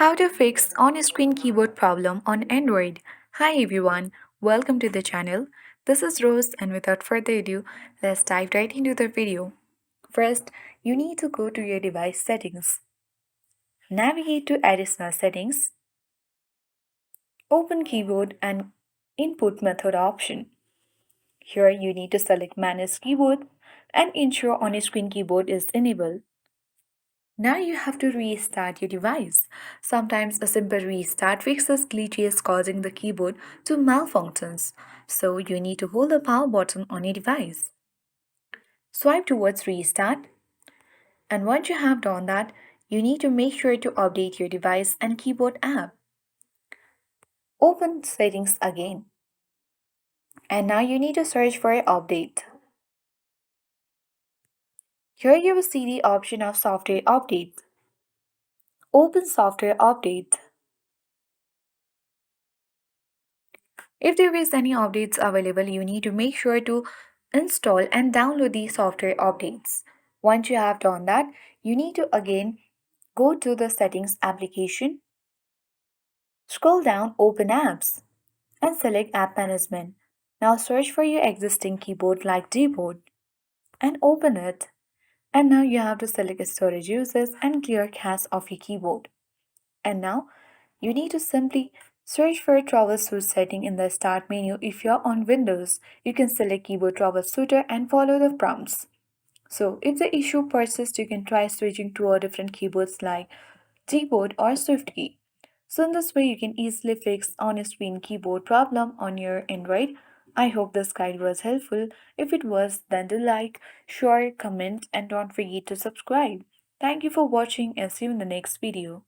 How to fix on-screen keyboard problem on Android. Hi everyone, welcome to the channel. This is Rose and without further ado, let's dive right into the video. First, you need to go to your device settings. Navigate to additional settings. Open keyboard and input method option. Here you need to select manage keyboard and ensure on-screen keyboard is enabled. Now you have to restart your device. Sometimes a simple restart fixes glitches causing the keyboard to malfunctions. So you need to hold the power button on your device. Swipe towards restart. And once you have done that, you need to make sure to update your device and keyboard app. Open settings again. And now you need to search for an update. Here you will see the option of software update. Open software update. If there is any updates available, you need to make sure to install and download the software updates. Once you have done that, you need to again go to the settings application, scroll down, open apps, and select app management. Now search for your existing keyboard like Gboard and open it. And now you have to select storage uses and clear cache of your keyboard. And now you need to simply search for a Troubleshoot setting in the Start menu. If you're on Windows, you can select Keyboard Troubleshooter and follow the prompts. So if the issue persists, you can try switching to a different keyboards like Gboard or SwiftKey. So in this way, you can easily fix on-screen keyboard problem on your Android. I hope this guide was helpful. If it was, then do like, share, comment, and don't forget to subscribe. Thank you for watching and see you in the next video.